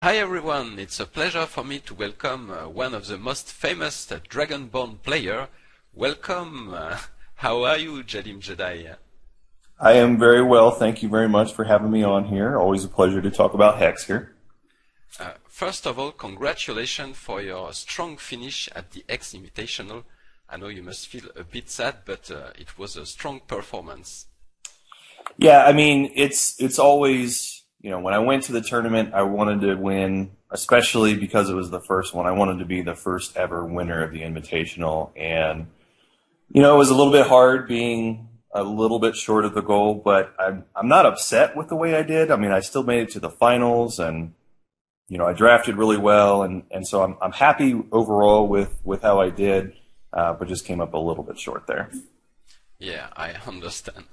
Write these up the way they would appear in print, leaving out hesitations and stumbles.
Hi everyone, it's a pleasure for me to welcome one of the most famous Dragonborn player. Welcome. How are you, JadiimJedi? I am very well. Thank you very much for having me on here. Always a pleasure to talk about Hex here. First of all, congratulations for your strong finish at the X Invitational. I know you must feel a bit sad, but it was a strong performance. Yeah, I mean, it's always, you know, when I went to the tournament, I wanted to win, especially because it was the first one. I wanted to be the first ever winner of the Invitational. And, you know, it was a little bit hard being a little bit short of the goal, but I'm not upset with the way I did. I mean, I still made it to the finals, and, you know, I drafted really well. And so I'm happy overall with how I did, but just came up a little bit short there. Yeah, I understand.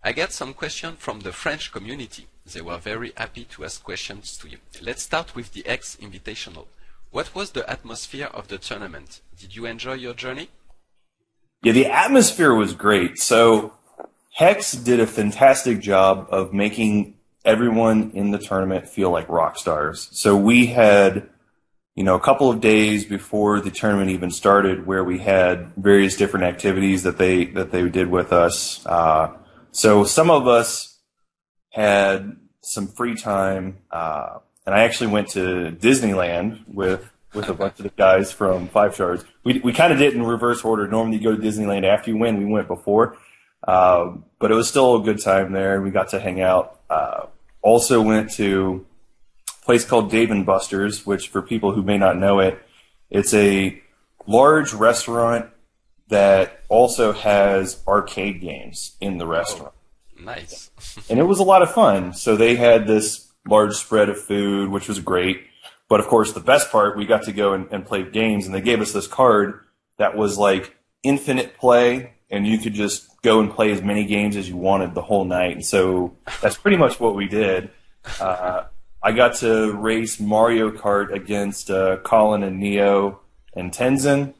I got some questions from the French community. They were very happy to ask questions to you. Let's start with the X Invitational. What was the atmosphere of the tournament? Did you enjoy your journey? Yeah, the atmosphere was great. So Hex did a fantastic job of making everyone in the tournament feel like rock stars. So we had, you know, a couple of days before the tournament even started where we had various different activities that they did with us. So some of us had some free time, and I actually went to Disneyland with a bunch of the guys from 5 Stars. We kind of did it in reverse order. Normally you go to Disneyland after you win. We went before. But it was still a good time there. We got to hang out. Also went to a place called Dave & Buster's, which for people who may not know it, it's a large restaurant that also has arcade games in the restaurant. Oh, nice. And it was a lot of fun. So they had this large spread of food, which was great. But of course, the best part, we got to go and play games, and they gave us this card that was like infinite play, and you could just go and play as many games as you wanted the whole night. And so that's pretty much what we did. I got to race Mario Kart against Colin and Neo and Tenzin.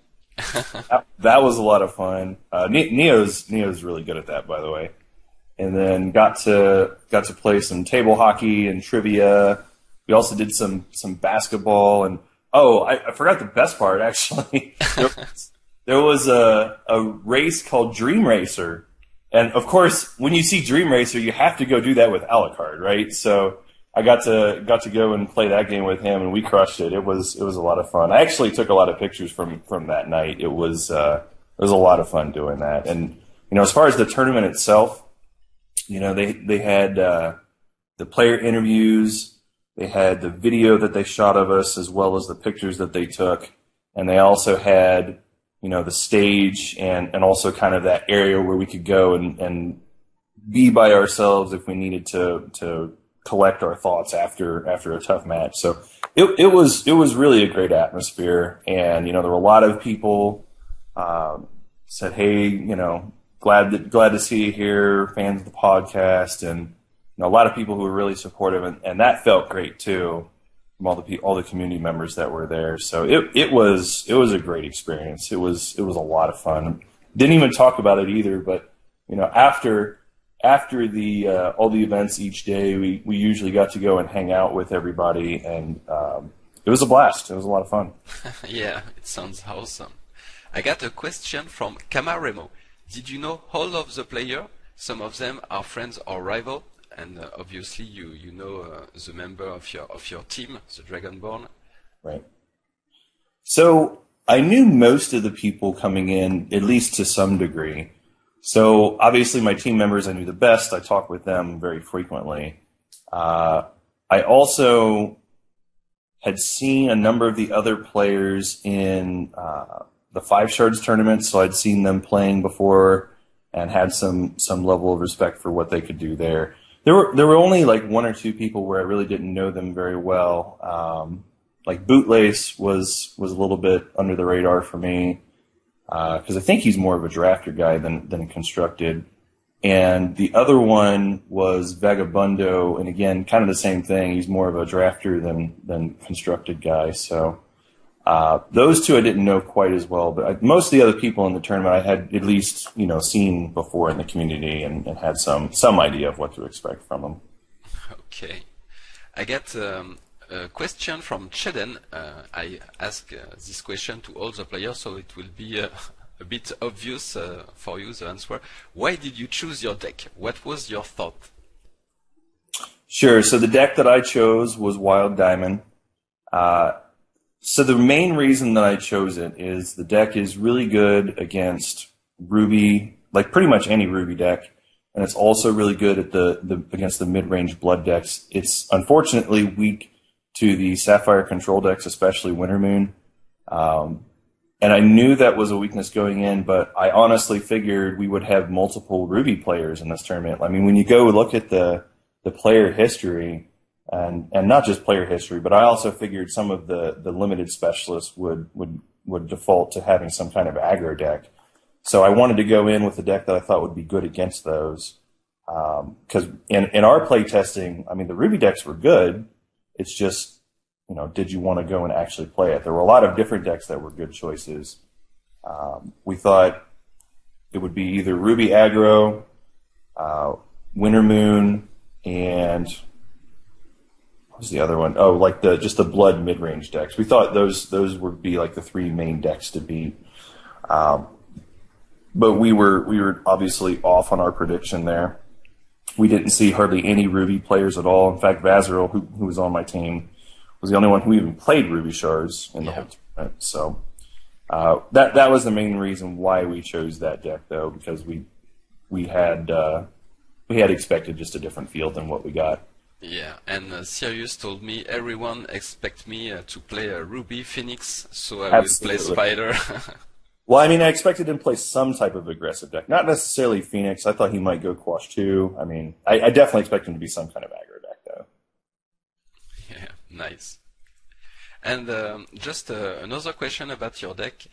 That was a lot of fun. Neo's really good at that, by the way. And then got to play some table hockey and trivia. We also did some basketball, and I forgot the best part actually. There was a race called Dream Racer, and of course, when you see Dream Racer, you have to go do that with Alucard, right? So I got to go and play that game with him, and we crushed it. It was a lot of fun. I actually took a lot of pictures from that night. It was a lot of fun doing that. And you know, as far as the tournament itself, you know, they had the player interviews, they had the video that they shot of us, as well as the pictures that they took, and they also had, you know, the stage and also kind of that area where we could go and be by ourselves if we needed to collect our thoughts after a tough match. So it was really a great atmosphere, and you know, there were a lot of people said, "Hey, you know, glad to see you here, fans of the podcast," and you know, a lot of people who were really supportive, and that felt great too, from all the community members that were there. So it was a great experience. It was a lot of fun. Didn't even talk about it either, but you know, after the all the events each day, we usually got to go and hang out with everybody, and it was a blast. It was a lot of fun. Yeah, it sounds awesome. I got a question from Camaremo. Did you know all of the players? Some of them are friends or rival, and obviously you know the member of your team, the Dragonborn. Right. So I knew most of the people coming in, at least to some degree. So obviously my team members I knew the best. I talked with them very frequently. I also had seen a number of the other players in the 5 Shards tournament, so I'd seen them playing before and had some level of respect for what they could do there. There were only like 1 or 2 people where I really didn't know them very well. Like Bootlace was a little bit under the radar for me, because I think he's more of a drafter guy than constructed. And the other one was Vagabundo, and again, kind of the same thing. He's more of a drafter than constructed guy. So those 2 I didn't know quite as well, but most of the other people in the tournament I had at least, you know, seen before in the community and had some idea of what to expect from them. Okay. I get a a question from Cheden. I ask this question to all the players, so it will be a bit obvious for you, the answer. Why did you choose your deck? What was your thought? Sure. So the deck that I chose was Wild Diamond. So the main reason that I chose it is the deck is really good against Ruby, like pretty much any Ruby deck, and it's also really good at against the mid-range Blood decks. It's unfortunately weak to the Sapphire control decks, especially Wintermoon. And I knew that was a weakness going in, but I honestly figured we would have multiple Ruby players in this tournament. I mean, when you go look at the player history, and not just player history, but I also figured some of the limited specialists would default to having some kind of aggro deck. So I wanted to go in with a deck that I thought would be good against those. Because in our play testing, I mean, the Ruby decks were good. It's just, did you want to go and actually play it? There were a lot of different decks that were good choices. We thought it would be either Ruby aggro, Wintermoon, and what was the other one? Oh, like just the Blood mid-range decks. We thought those would be like the three main decks to beat. But we were obviously off on our prediction there. We didn't see hardly any Ruby players at all. In fact, Vaziril, who was on my team, was the only one who even played Ruby Shards in the whole tournament. So that was the main reason why we chose that deck, though, because we had expected just a different field than what we got. Yeah, and Sirius told me everyone expect me to play a Ruby Phoenix, so I will play Spider. Well, I mean, I expected him to play some type of aggressive deck. Not necessarily Phoenix. I thought he might go Quash 2. I mean, I definitely expect him to be some kind of aggro deck, though. Yeah, nice. And just another question about your deck.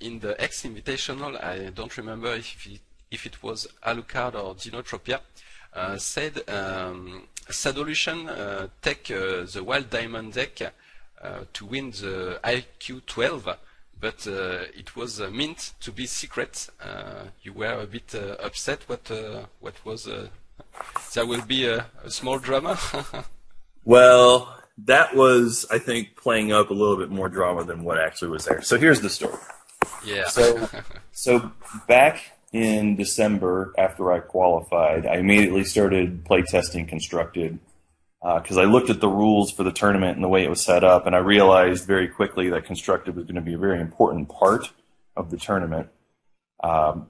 In the X Invitational, I don't remember if it was Alucard or Dinotropia, said Sadolution take the Wild Diamond deck to win the IQ 12. But it was meant to be secret. You were a bit upset. What was? There will be a small drama. Well, that was, I think, playing up a little bit more drama than what actually was there. So here's the story. Yeah. So back in December, after I qualified, I immediately started playtesting Constructed. Because I looked at the rules for the tournament and the way it was set up, and I realized very quickly that Constructed was going to be a very important part of the tournament.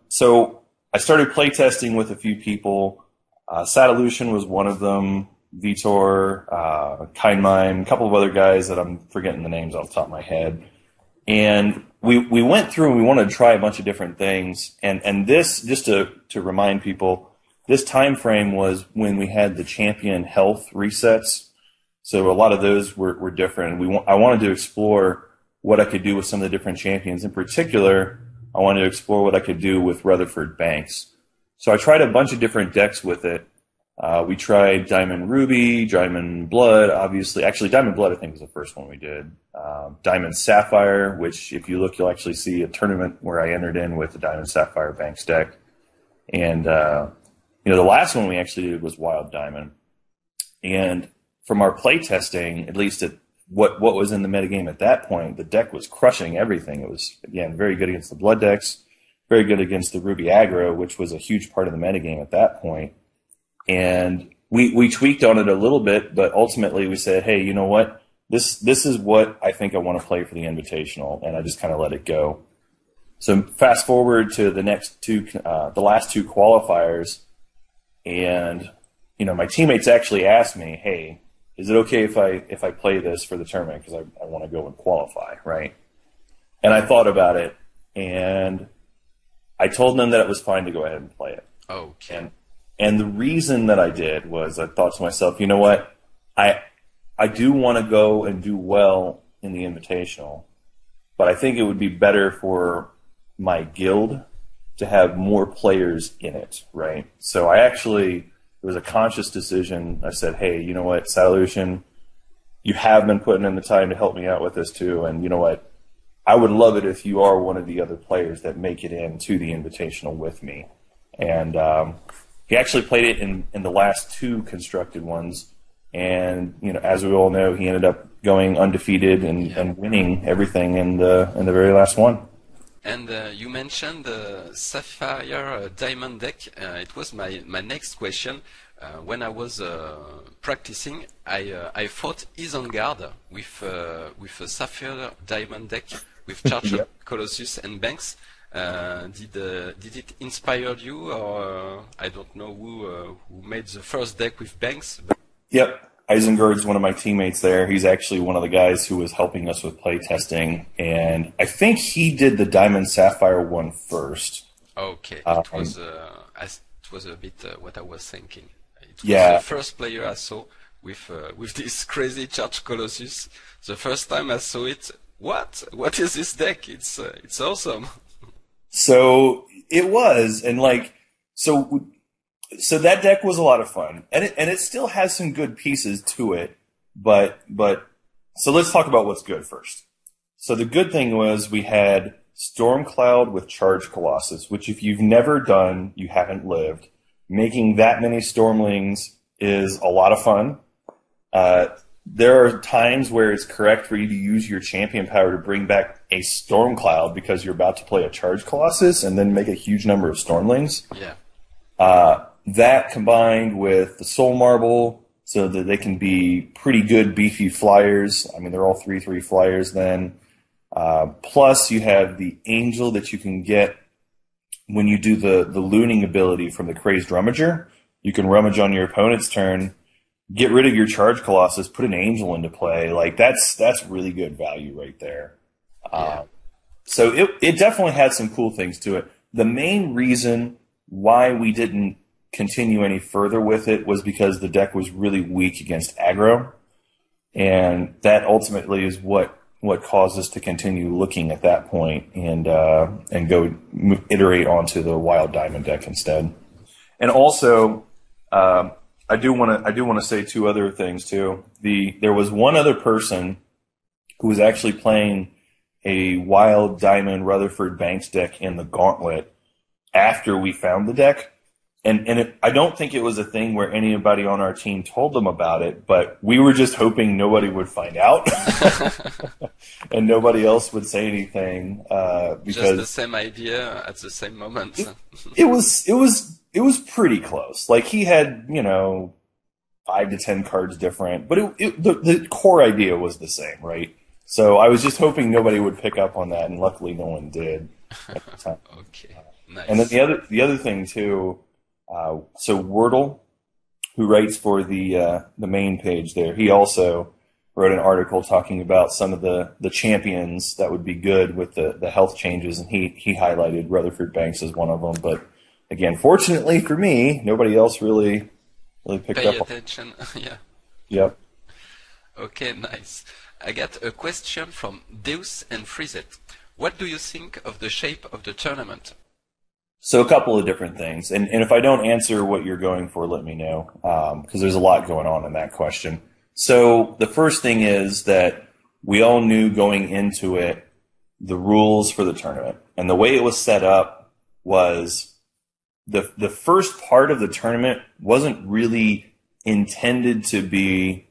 So I started playtesting with a few people. Sadolution was one of them, Vitor, Kindmime, a couple of other guys that I'm forgetting the names off the top of my head. And we went through and we wanted to try a bunch of different things. And this, just to remind people, this time frame was when we had the champion health resets, so a lot of those were different. I wanted to explore what I could do with some of the different champions. In particular, I wanted to explore what I could do with Rutherford Banks. So I tried a bunch of different decks with it. We tried Diamond Ruby, Diamond Blood, obviously. Actually, Diamond Blood, I think, was the first one we did. Diamond Sapphire, which, if you look, you'll actually see a tournament where I entered in with the Diamond Sapphire Banks deck. And the last one we actually did was Wild Diamond. And from our play testing, at least at what was in the metagame at that point, the deck was crushing everything. It was, again, very good against the Blood decks, very good against the Ruby aggro, which was a huge part of the metagame at that point. And we tweaked on it a little bit, but ultimately we said, hey, you know what? This is what I think I want to play for the Invitational, and I just kind of let it go. So fast forward to the last two qualifiers. And, my teammates actually asked me, hey, is it okay if I play this for the tournament because I want to go and qualify, right? And I thought about it, and I told them that it was fine to go ahead and play it. Okay. And the reason that I did was I thought to myself, you know what? I do want to go and do well in the Invitational, but I think it would be better for my guild to have more players in it, right? So it was a conscious decision. I said, hey, you know what, Sadolution, you have been putting in the time to help me out with this too, and you know what, I would love it if you are one of the other players that make it into the Invitational with me. And he actually played it in the last two Constructed ones, And as we all know, he ended up going undefeated and winning everything in the very last one. And you mentioned the Sapphire Diamond deck. It was my next question. When I was practicing, I fought Isengard with a Sapphire Diamond deck with Charge of Colossus and Banks. Did it inspire you, or I don't know who made the first deck with Banks? Yep. Isengard's one of my teammates there. He's actually one of the guys who was helping us with play testing, and I think he did the Diamond Sapphire one first. Okay, it was a bit what I was thinking. It was the first player I saw with this crazy Charge Colossus. The first time I saw it, what is this deck? It's awesome. So it was, and so that deck was a lot of fun, and it still has some good pieces to it. But so let's talk about what's good first. So the good thing was we had Stormcloud with Charge Colossus, which if you've never done, you haven't lived. Making that many Stormlings is a lot of fun. There are times where it's correct for you to use your champion power to bring back a Stormcloud because you're about to play a Charge Colossus and then make a huge number of Stormlings. Yeah. That combined with the Soul Marble, so that they can be pretty good beefy flyers. I mean, they're all 3/3 flyers then. Plus, you have the Angel that you can get when you do the looting ability from the Crazed Rummager. You can rummage on your opponent's turn, get rid of your Charge Colossus, put an Angel into play. Like that's really good value right there. So it definitely had some cool things to it. The main reason why we didn't continue any further with it was because the deck was really weak against aggro, and that ultimately is what caused us to continue looking at that point and go iterate onto the Wild Diamond deck instead. And also, I do want to say two other things too. There was one other person who was actually playing a Wild Diamond Rutherford Banks deck in the Gauntlet after we found the deck. And I don't think it was a thing where anybody on our team told them about it, but we were just hoping nobody would find out and nobody else would say anything. Because just the same idea at the same moment. It was pretty close. Like he had, 5 to 10 cards different, but the core idea was the same, right? So I was just hoping nobody would pick up on that, and luckily no one did at the time. Okay, nice. And then the other thing too. So Wordle, who writes for the main page there, he also wrote an article talking about some of the champions that would be good with the health changes, and he highlighted Rutherford Banks as one of them. But again, fortunately for me, nobody else really picked up. Pay attention. Yeah. Yep. Okay, nice. I got a question from Deus and Freezet. What do you think of the shape of the tournament? So a couple of different things, and if I don't answer what you're going for, let me know, because there's a lot going on in that question. So the first thing is that we all knew going into it the rules for the tournament, and the way it was set up was the first part of the tournament wasn't really intended to be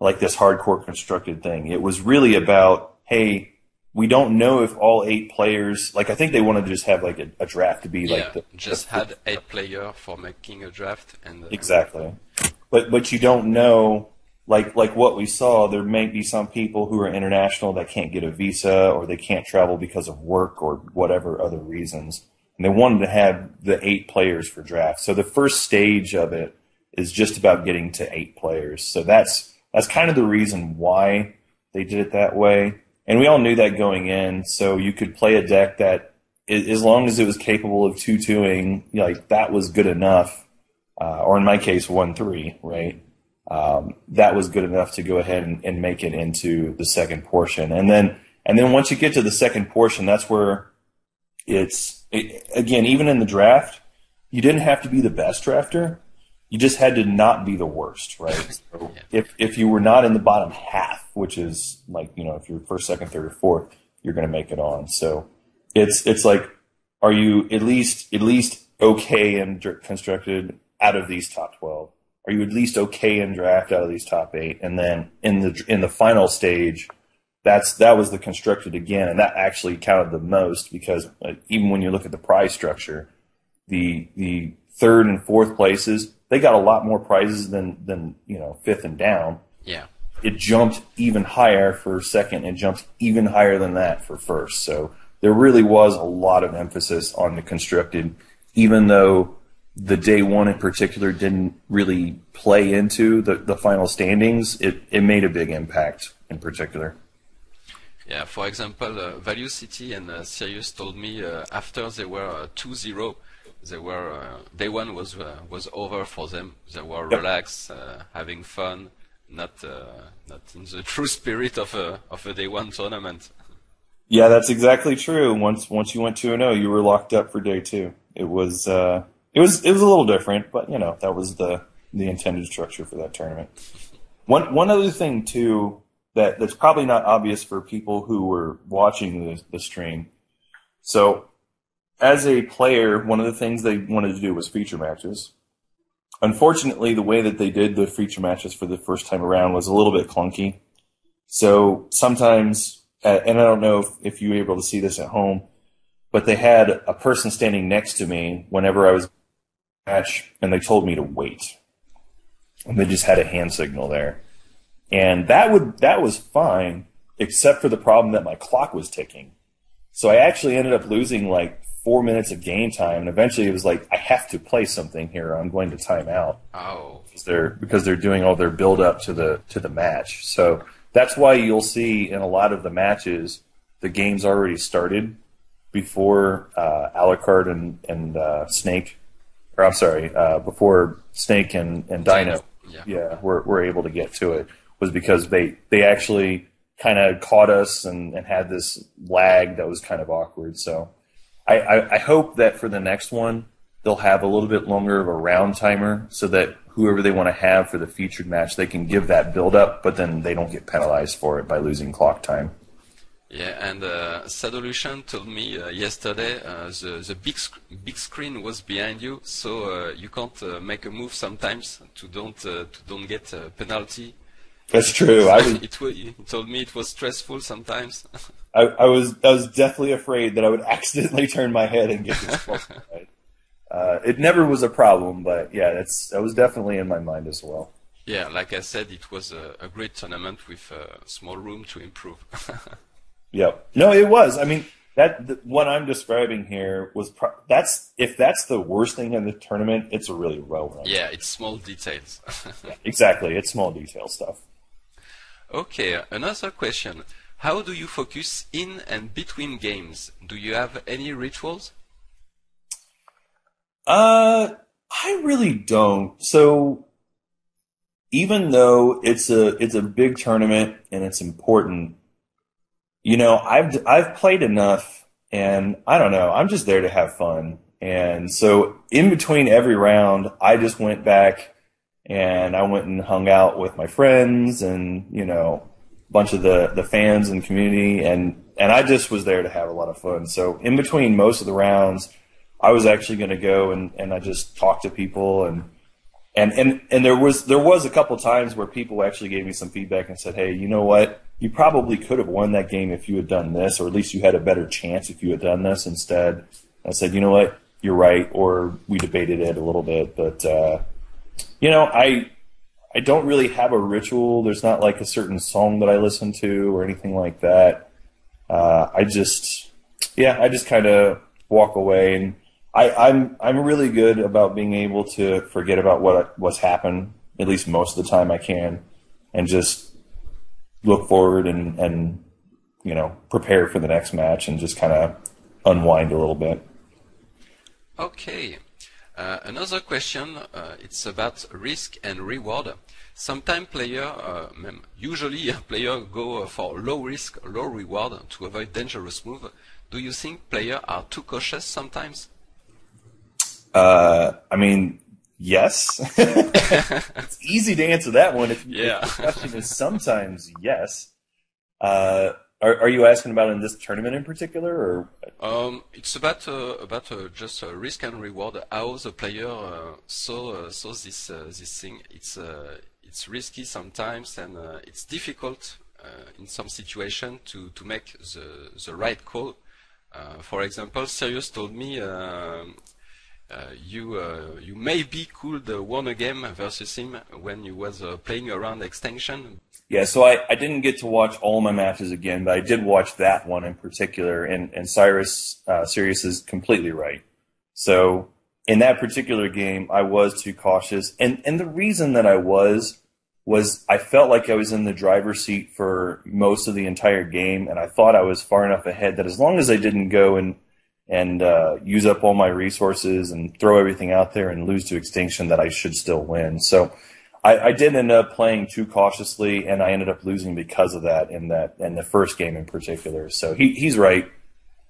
like this hardcore constructed thing. It was really about, hey, we don't know if all 8 players, I think they wanted to just have a draft to be had 8 players for making a draft. And exactly. But you don't know, like what we saw, there may be some people who are international that can't get a visa, or they can't travel because of work or whatever other reasons. And they wanted to have the 8 players for draft. So the first stage of it is just about getting to 8 players. So that's kind of the reason why they did it that way. And we all knew that going in, so you could play a deck that, as long as it was capable of 2-2ing, that was good enough. Or in my case, 1-3, right? That was good enough to go ahead and make it into the second portion. And then once you get to the second portion, that's where again, even in the draft, you didn't have to be the best drafter. You just had to not be the worst, right? So if you were not in the bottom half, which is if you're first, second, third, or fourth, you're going to make it on. So it's like, are you at least okay and constructed out of these top 12? are you at least okay in draft out of these top 8? And then in the final stage, that was the constructed again, and that actually counted the most because even when you look at the prize structure, the third and fourth places, they got a lot more prizes than fifth and down. Yeah. It jumped even higher for second and jumped even higher than that for first. So there really was a lot of emphasis on the constructed, even though the day one in particular didn't really play into the final standings. It made a big impact in particular. Yeah, for example, Value City and Sirius told me after they were 2-0, day one was over for them. They were relaxed, having fun, not in the true spirit of a day one tournament. Yeah, that's exactly true. Once you went 2-0, you were locked up for day two. It was a little different, but that was the intended structure for that tournament. One other thing too that's probably not obvious for people who were watching the stream. So, as a player, one of the things they wanted to do was feature matches. Unfortunately, the way that they did the feature matches for the first time around was a little bit clunky. So sometimes, and I don't know if you were able to see this at home, but they had a person standing next to me whenever I was match, and they told me to wait. And they just had a hand signal there. And that was fine, except for the problem that my clock was ticking. So I actually ended up losing like 4 minutes of game time, and eventually it was like, I have to play something here, or I'm going to time out. Oh. Because they're doing all their build up to the match. So that's why you'll see in a lot of the matches the game's already started before Alucard and Snake, or I'm sorry, before Snake and Dino were able to get to it, was because they actually kind of caught us and had this lag that was kind of awkward. So I hope that for the next one, they'll have a little bit longer of a round timer so that whoever they want to have for the featured match, they can give that build up, but then they don't get penalized for it by losing clock time. Yeah, and Sadolution told me yesterday the big screen was behind you, so you can't make a move sometimes to don't get a penalty. That's true. So he told me it was stressful sometimes. I was definitely afraid that I would accidentally turn my head and get disqualified. It never was a problem, but yeah, that was definitely in my mind as well. Yeah, like I said, it was a great tournament with small room to improve. Yep. No, it was. I mean, what I'm describing here was if that's the worst thing in the tournament, it's a really well run. Yeah, it's small details. Yeah, exactly, it's small detail stuff. Okay, another question. How do you focus in and between games? Do you have any rituals? I really don't. So even though it's a big tournament and it's important, I've played enough, and I don't know, I'm just there to have fun. And so in between every round, I just went back and I went and hung out with my friends and, a bunch of the fans and community, and I just was there to have a lot of fun. So in between most of the rounds, I was actually going to go and I just talked to people, and there was a couple times where people actually gave me some feedback and said, hey, you know what? You probably could have won that game if you had done this, or at least you had a better chance if you had done this instead. I said, you know what? You're right, or we debated it a little bit, but I don't really have a ritual. There's not like a certain song that I listen to or anything like that. I just kind of walk away, and I'm really good about being able to forget about what's happened, at least most of the time I can, and just look forward and prepare for the next match and just kind of unwind a little bit. Okay. Another question, it's about risk and reward. Sometimes usually player go for low risk, low reward to avoid dangerous move. Do you think players are too cautious sometimes? I mean, yes. It's easy to answer that one. The question is sometimes yes. Are you asking about in this tournament in particular, or? It's about just risk and reward. How the player saw this thing. It's risky sometimes, and it's difficult in some situation to make the right call. For example, Sirius told me you maybe could won a game versus him when you was playing around extension. Yeah, so I didn't get to watch all my matches again, but I did watch that one in particular, and Sirius is completely right. So in that particular game, I was too cautious, and the reason that I was I felt like I was in the driver's seat for most of the entire game, and I thought I was far enough ahead that as long as I didn't go and use up all my resources and throw everything out there and lose to extinction, that I should still win. So I did end up playing too cautiously, and I ended up losing because of that in the first game in particular. So he's right.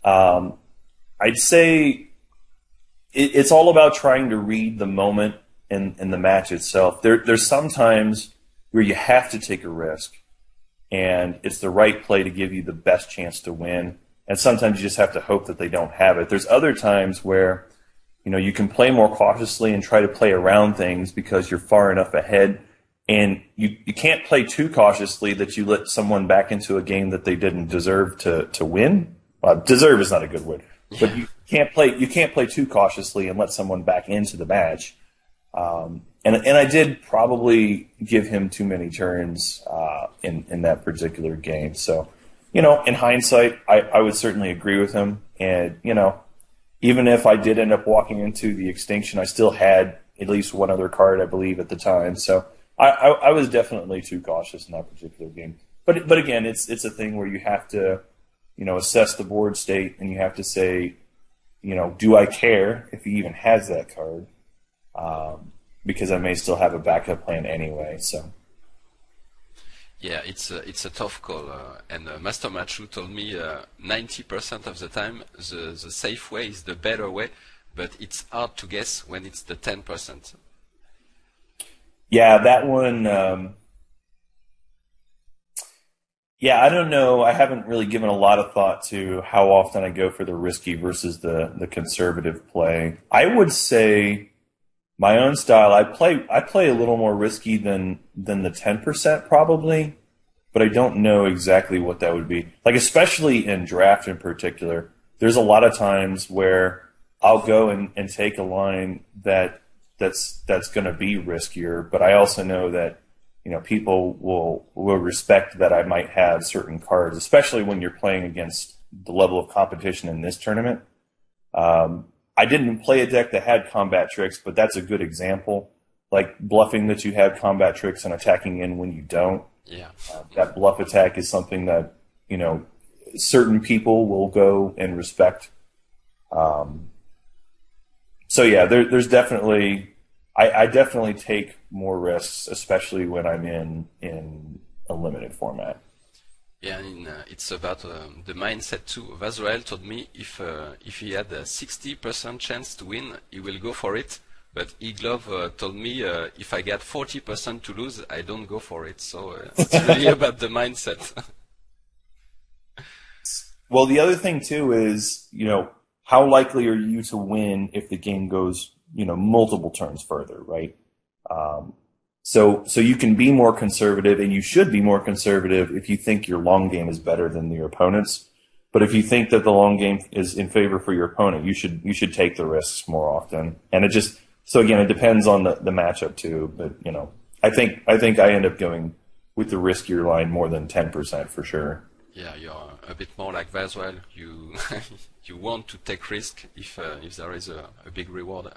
I'd say it's all about trying to read the moment in the match itself. There's sometimes where you have to take a risk, and it's the right play to give you the best chance to win. And sometimes you just have to hope that they don't have it. There's other times where, you can play more cautiously and try to play around things because you're far enough ahead. And you can't play too cautiously that you let someone back into a game that they didn't deserve to win. Deserve is not a good word. But you can't play too cautiously and let someone back into the match. And I did probably give him too many turns in that particular game. So, in hindsight, I would certainly agree with him. And, even if I did end up walking into the extinction, I still had at least one other card, I believe, at the time. So I was definitely too cautious in that particular game. But again, it's a thing where you have to, assess the board state, and you have to say, do I care if he even has that card? Because I may still have a backup plan anyway. So. Yeah, it's a tough call, and Master Machu told me 90% of the time the safe way is the better way, but it's hard to guess when it's the 10%. Yeah, that one. Yeah, I don't know. I haven't really given a lot of thought to how often I go for the risky versus the conservative play. I would say my own style, I play a little more risky than the 10% probably, but I don't know exactly what that would be. Like, especially in draft in particular, there's a lot of times where I'll go and take a line that's going to be riskier, but I also know that people will respect that I might have certain cards, especially when you're playing against the level of competition in this tournament. I didn't play a deck that had combat tricks, but that's a good example. Like bluffing that you have combat tricks and attacking in when you don't. Yeah. That bluff attack is something that, certain people will go and respect. So yeah, there's definitely, I definitely take more risks, especially when I'm in a limited format. Yeah, it's about the mindset too. Vazrael told me if he had a 60% chance to win, he will go for it. But Iglov told me if I get 40% to lose, I don't go for it. So it's really about the mindset. Well, the other thing too is, how likely are you to win if the game goes, multiple turns further, right? So you can be more conservative, and you should be more conservative if you think your long game is better than your opponent's. But if you think that the long game is in favor for your opponent, you should take the risks more often. And so again, it depends on the matchup too. But I think I end up going with the riskier line more than 10% for sure. Yeah, you're a bit more like Vaswell. You you want to take risk if there is a big reward.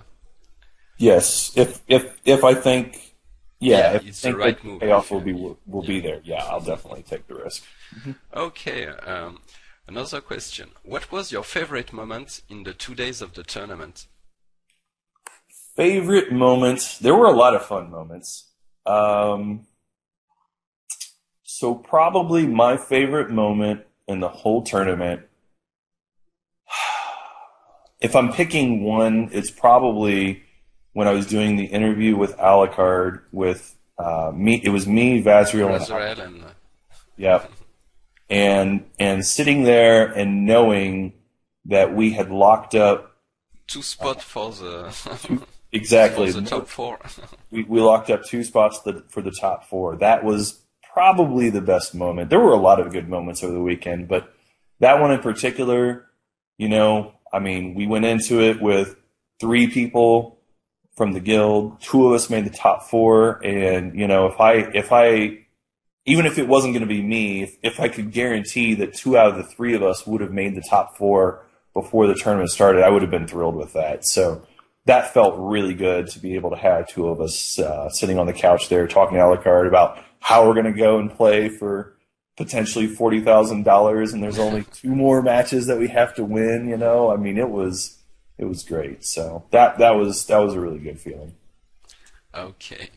Yes, if I think. Yeah, if it's I think the right the move. payoff will be there. Yeah, I'll definitely take the risk. Okay, another question. What was your favorite moment in the 2 days of the tournament? Favorite moments? There were a lot of fun moments. So probably my favorite moment in the whole tournament, if I'm picking one, it's probably when I was doing the interview with Alucard with me. It was me, Vazrael, and yeah. and sitting there and knowing that we had locked up 2 spots for the exactly for the top 4. we locked up 2 spots for the top 4. That was probably the best moment. There were a lot of good moments over the weekend, but that one in particular, you know, I mean, we went into it with 3 people from the guild. 2 of us made the top 4, and you know, if I even if it wasn't going to be me, if I could guarantee that 2 out of the 3 of us would have made the top 4 before the tournament started, I would have been thrilled with that. So that felt really good to be able to have 2 of us sitting on the couch there talking a la carte about how we're going to go and play for potentially $40,000, and there's only 2 more matches that we have to win. You know, I mean, it was great. So that was a really good feeling. Okay.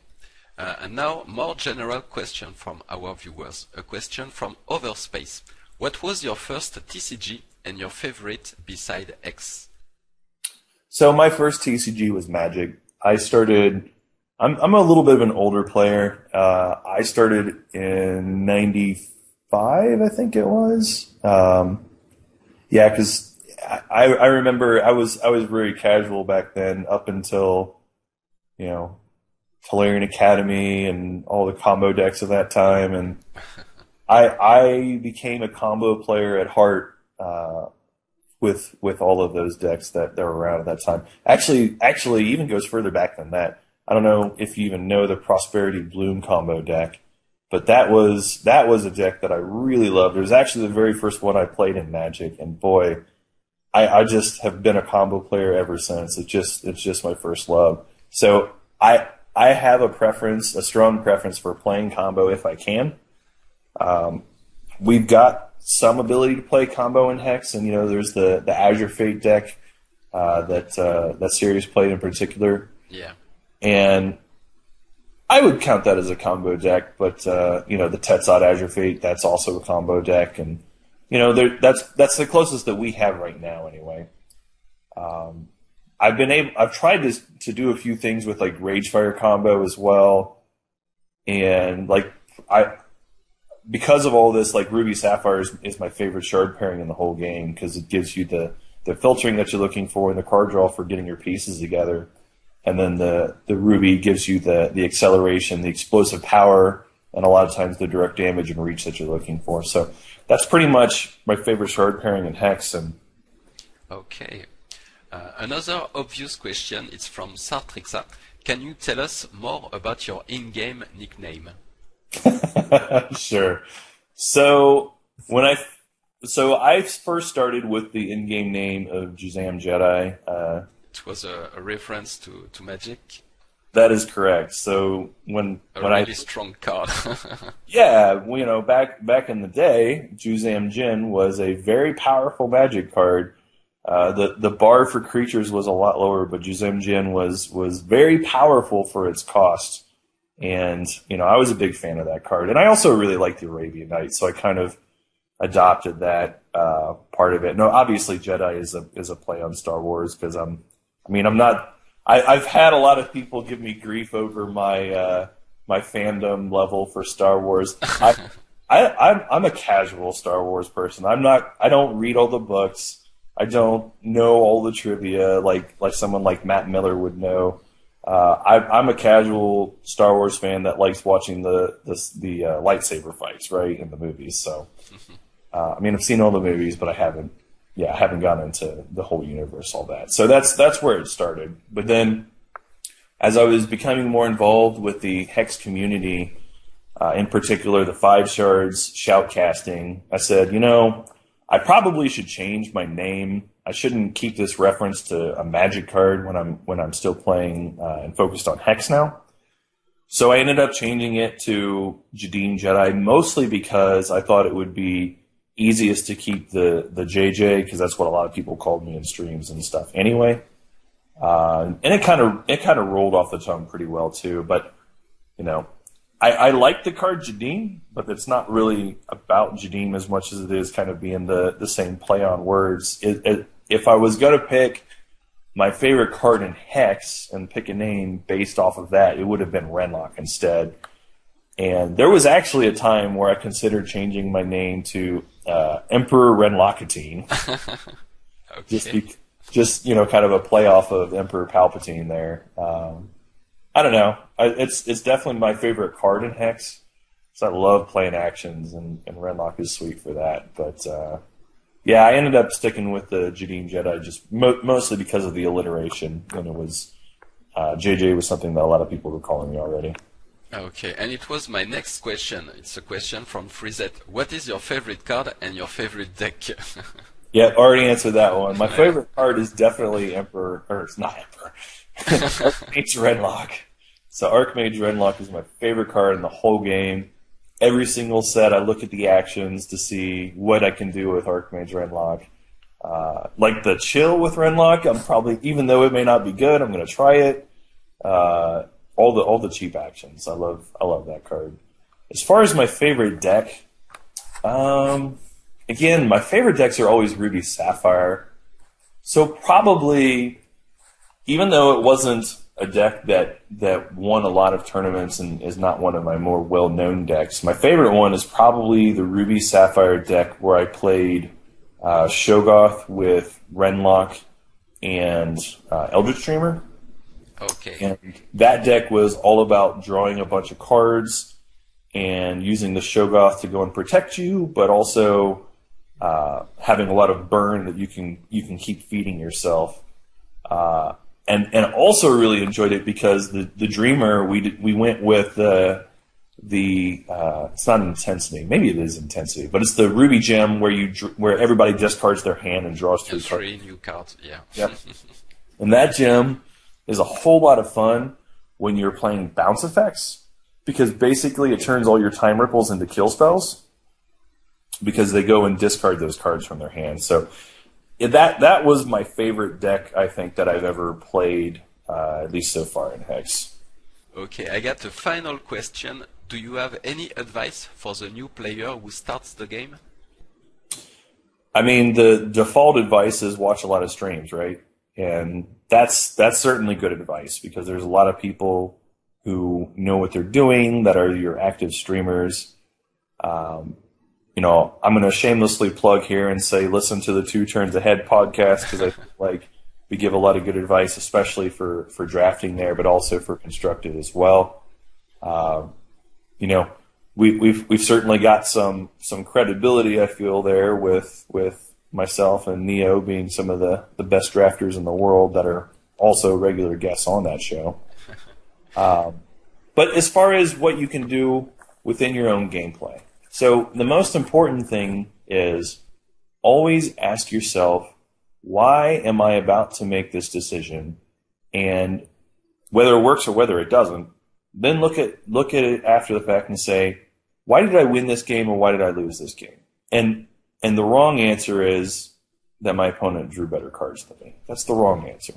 And now, more general question from our viewers. A question from Overspace. What was your first TCG and your favorite beside X? So my first TCG was Magic. I started. I'm a little bit of an older player. I started in '95, I think it was. Yeah, because I remember I was very casual back then, up until, you know, Tolarian Academy and all the combo decks of that time, and I became a combo player at heart with all of those decks that were around at that time. Actually, even goes further back than that. I don't know if you even know the Prosperity Bloom combo deck, but that was a deck that I really loved. It was actually the very first one I played in Magic, and boy, I just have been a combo player ever since. It's just my first love. So I have a strong preference for playing combo if I can. We've got some ability to play combo in Hex, and you know, there's the Azure Fate deck that series played in particular. Yeah. And I would count that as a combo deck, but you know, the Tetzot Azure Fate, that's also a combo deck, and you know, that's the closest that we have right now, anyway. I've tried to do a few things with like Ragefire combo as well, and like because of all this, like Ruby Sapphire is my favorite shard pairing in the whole game, because it gives you the filtering that you're looking for and the card draw for getting your pieces together, and then the Ruby gives you the acceleration, the explosive power, and a lot of times the direct damage and reach that you're looking for. So that's pretty much my favorite shard pairing in Hex. And okay. Another obvious question is from Sartrixa. Can you tell us more about your in-game nickname? Sure. So I first started with the in-game name of JadiimJedi. It was a reference to Magic. That is correct. So when really strong card. Yeah, you know, back in the day, JadiimJedi was a very powerful Magic card. The bar for creatures was a lot lower, but JadiimJedi was very powerful for its cost. And, you know, I was a big fan of that card. And I also really liked the Arabian Nights, so I kind of adopted that part of it. No, obviously Jedi is a play on Star Wars, because I've had a lot of people give me grief over my fandom level for Star Wars. I'm a casual Star Wars person. I don't read all the books. I don't know all the trivia like someone like Matt Miller would know. I'm a casual Star Wars fan that likes watching the lightsaber fights, right, in the movies. So, I've seen all the movies, but I haven't gone into the whole universe, all that. So that's where it started. But then, as I was becoming more involved with the Hex community, in particular the 5 shards shoutcasting, I said, you know, I probably should change my name. I shouldn't keep this reference to a Magic card when I'm still playing and focused on Hex now. So I ended up changing it to JadiimJedi, mostly because I thought it would be easiest to keep the JJ, because that's what a lot of people called me in streams and stuff anyway. And it kind of rolled off the tongue pretty well too. But you know, I like the card Jadiim, but it's not really about Jadiim as much as it is kind of being the same play on words. If I was going to pick my favorite card in Hex and pick a name based off of that, it would have been Renlock instead. And there was actually a time where I considered changing my name to Emperor Renlockatine. Okay. Just kind of a playoff of Emperor Palpatine there. I don't know. It's definitely my favorite card in Hex. So I love playing actions, and Renlock is sweet for that. But yeah, I ended up sticking with the JadiimJedi just mostly because of the alliteration, and it was JJ was something that a lot of people were calling me already. Okay, and it was my next question. It's a question from Frizette. What is your favorite card and your favorite deck? Yeah, already answered that one. My favorite card is definitely Emperor, or it's not Emperor. Archmage Renlock. So Archmage Renlock is my favorite card in the whole game. Every single set, I look at the actions to see what I can do with Archmage Renlock. Like the chill with Renlock, I'm probably, even though it may not be good, I'm going to try it. All the cheap actions, I love that card. As far as my favorite deck, again, my favorite decks are always Ruby Sapphire. So probably, even though it wasn't a deck that won a lot of tournaments and is not one of my more well-known decks, my favorite one is probably the Ruby Sapphire deck where I played Shogoth with Renlock and Eldritch Dreamer. Okay. And that deck was all about drawing a bunch of cards and using the Shogoth to go and protect you, but also having a lot of burn that you can keep feeding yourself. And also really enjoyed it because the Dreamer we went with the it's not intensity, maybe it is intensity, but it's the Ruby Gem where everybody discards their hand and draws three new cards. Yeah. Yep. And that gem is a whole lot of fun when you're playing bounce effects, because basically it turns all your time ripples into kill spells because they go and discard those cards from their hands. So that was my favorite deck, I think, that I've ever played, at least so far in Hex. Okay, I got a final question. Do you have any advice for the new player who starts the game? I mean, the default advice is watch a lot of streams, right? And that's certainly good advice, because there's a lot of people who know what they're doing that are your active streamers. I'm going to shamelessly plug here and say listen to the Two Turns Ahead podcast, because I feel like we give a lot of good advice, especially for drafting there, but also for constructed as well. We've certainly got some credibility, I feel, there with myself and Neo being some of the best drafters in the world that are also regular guests on that show. But as far as what you can do within your own gameplay, so the most important thing is always ask yourself, why am I about to make this decision? And whether it works or whether it doesn't, then look at it after the fact and say, why did I win this game or why did I lose this game? And the wrong answer is that my opponent drew better cards than me. That's the wrong answer.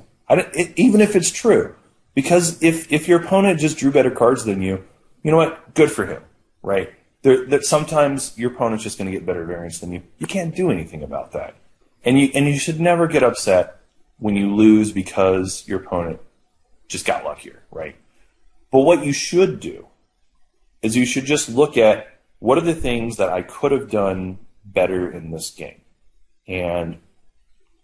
Even if it's true. Because if your opponent just drew better cards than you, you know what? Good for him, right? That sometimes your opponent's just going to get better variance than you. You can't do anything about that. And you should never get upset when you lose because your opponent just got luckier, right? But what you should do is you should just look at what are the things that I could have done better in this game. And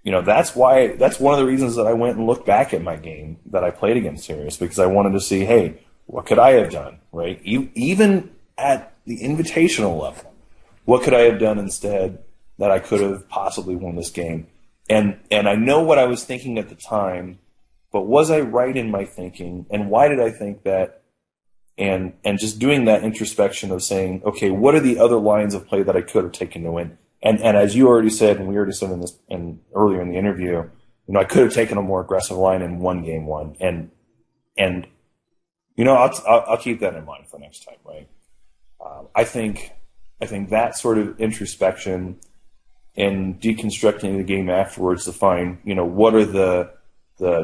that's one of the reasons that I went and looked back at my game that I played against Sirius, because I wanted to see, hey, what could I have done, right? Even at the invitational level, what could I have done instead that I could have possibly won this game? And I know what I was thinking at the time, but was I right in my thinking? And why did I think that? And just doing that introspection of saying, okay, what are the other lines of play that I could have taken to win? And as you already said, and we already said earlier in the interview, I could have taken a more aggressive line and won game one. And I'll keep that in mind for next time, right? I think that sort of introspection and deconstructing the game afterwards to find, what are the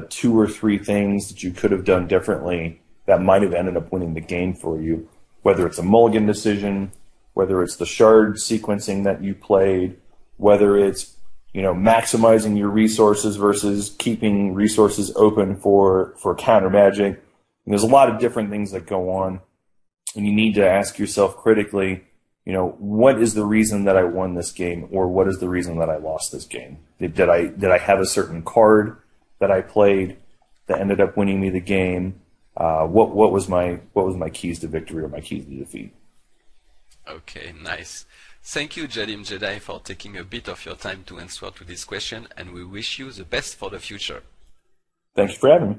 2 or 3 things that you could have done differently that might have ended up winning the game for you, whether it's a mulligan decision, whether it's the shard sequencing that you played, whether it's, maximizing your resources versus keeping resources open for counter magic. And there's a lot of different things that go on. and you need to ask yourself critically, you know, what is the reason that I won this game, or what is the reason that I lost this game? Did I have a certain card that I played that ended up winning me the game? What was my keys to victory or my keys to defeat? Okay, nice. Thank you, JadiimJedi, for taking a bit of your time to answer to this question, and we wish you the best for the future. Thank you for having me.